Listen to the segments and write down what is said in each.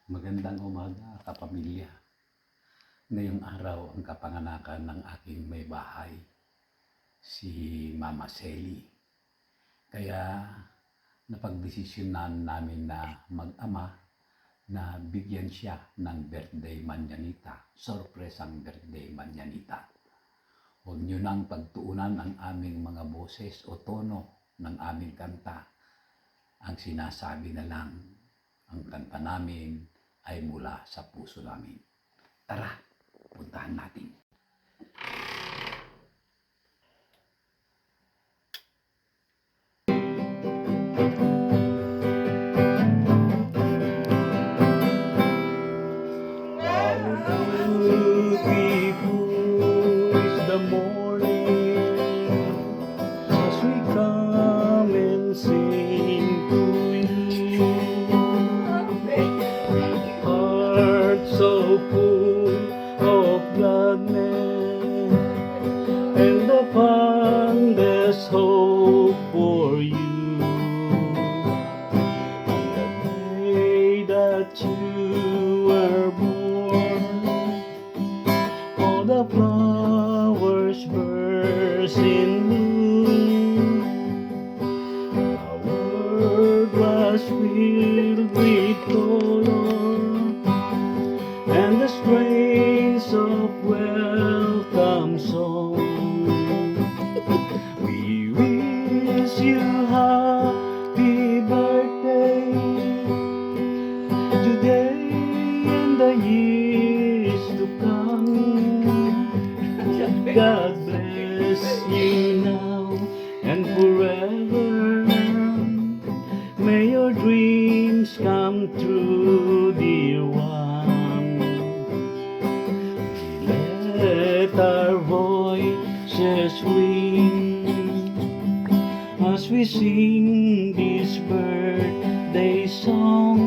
Magandang umaga, kapamilya. Ngayong araw ang kapanganakan ng aking may bahay, si Mama Selly. Kaya napagdesisyonan namin na mag-ama na bigyan siya ng birthday manyanita, sorpresang birthday manyanita. Huwag niyo nang pagtuunan ang aming mga boses o tono ng aming kanta. Ang sinasabi na lang, ang kanta namin ay mula sa puso namin. Tara, puntahan natin. So full of gladness and the fondest hope for you. On the day that you were born, all the flowers burst in bloom. Our world was filled with color and the strains of welcome song. We wish you happy birthday today and the years to come. God bless you now and forever. May your dreams come true, dear one. Let our voices ring as we sing this birthday song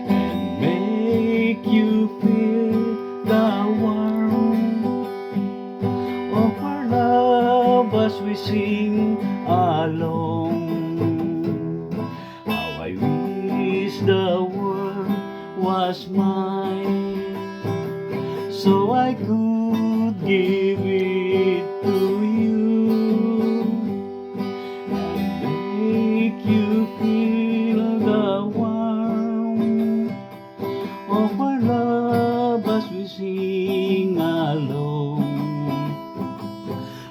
and make you feel the warmth of our love as we sing along. How I wish the world was mine, so I could give it to you and make you feel the warmth of our love as we sing along.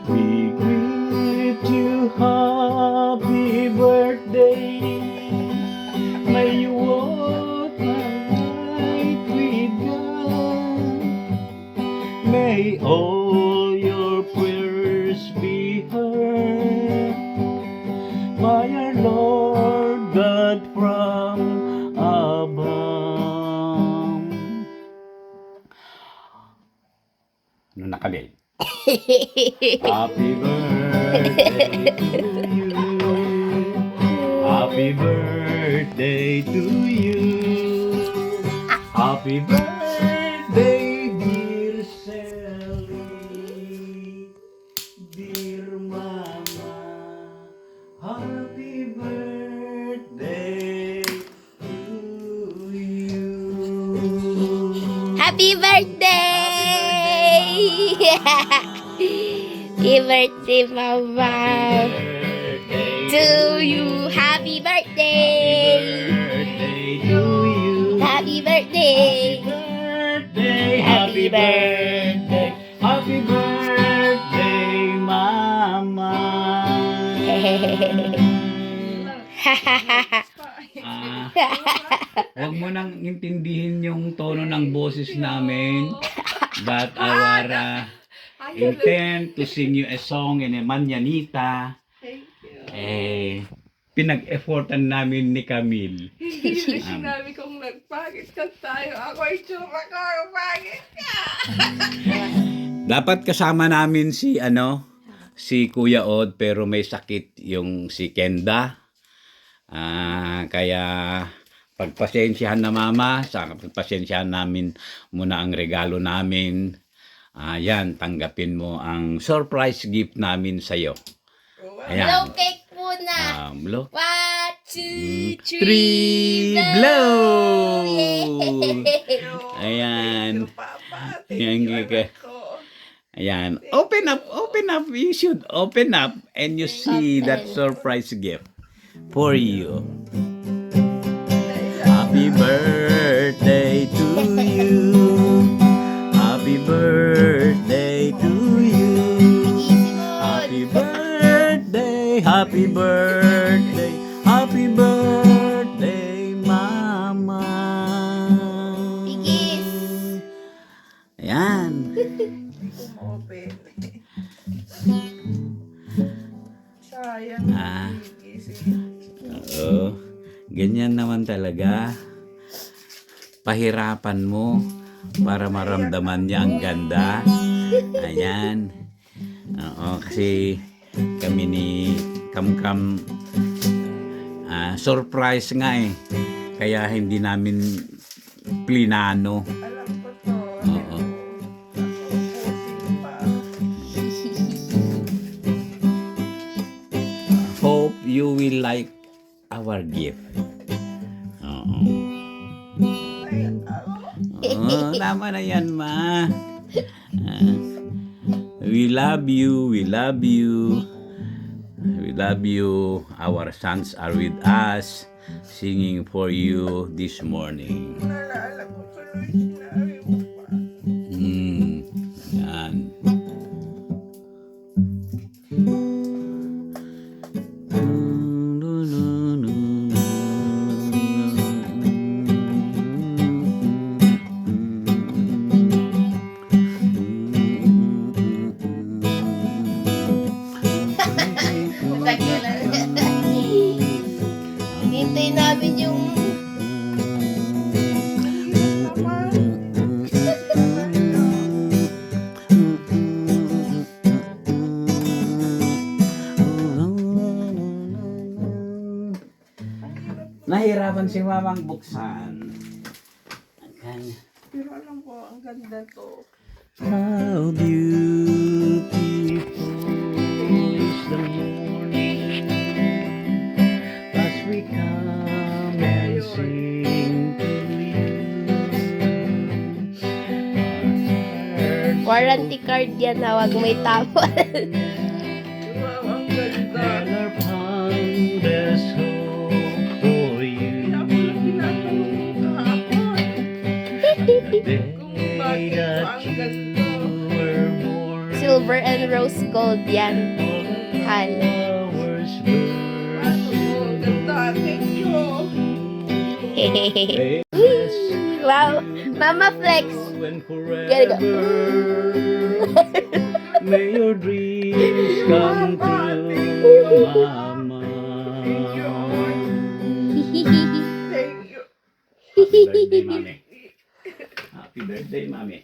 We greet you happy birthday. May you walk right with God. May all your prayers be heard by our Lord God from above. Ano nakalil? Happy birthday to you. Happy birthday to you. Happy birthday, dear Sally, dear Mama. Happy birthday to you. Happy birthday! Happy birthday, Mama. To you. Happy birthday. To you. Happy birthday. Happy birthday. Happy birthday, Mama. Huwag mo nang intindihin yung tono ng boses namin. But our intent to sing you a song in a manyanita. Pinag-effortan namin ni Camille. Hindi sinabi kong nagpagit ka tayo. Ako ay tsura ko. Pagit ka. Dapat kasama namin si Kuya Od, pero may sakit yung si Kenda. Kaya pagpasensyahan na Mama, pagpasensyahan namin muna ang regalo namin. Yan, tanggapin mo ang surprise gift namin sa iyo. Hello, cake muna. Blow. What? 2, 3, 3, blow! Yo, Ayan. Papa, Ayan, thank you, Kika. anak ko. Ayan. Open up. You should open up and you see that surprise gift for you. Happy birthday to you. Happy birthday to you. Happy birthday, happy birthday, happy birthday, Mama. Bigis. Ayan. Open. Sayang. Ah. Bigis. Oo. Ganyan naman talaga. Pahirapan mo para maramdaman niya ang ganda. Ayan. Oo, kasi kami ni Kamkam surprise nga eh. Kaya hindi namin plinano. Alam ko to. Oo. Tapusin pa. Hope you will like our gift. Oo. Ay, ako. Oo, tama na yan, ma. Ah, we love you, we love you. We love you. Our sons are with us, singing for you this morning. Naalala ko tuloy sinabi mo pa. Yan. Hintay namin yung Nahirapan si mamang buksan. Ayan. Pero alam ko, ang ganda to. How beautiful is the morning as we come and sing to you. Our hearts warranty card yan na wag may tapon. Wow, ang ganda. and our fondest hope for you. Kaya ako lang tinatanong kahapon. The day Kung bakit ba that ang you ganda. were born, Silver and rose gold yan. Hal. flowers burst Ano, ang ganda. Thank you. Wow. Mama Flex. and Gotta go. forever. May your dreams come true, Mama. Thank you. Happy birthday, mami. Happy birthday, mami.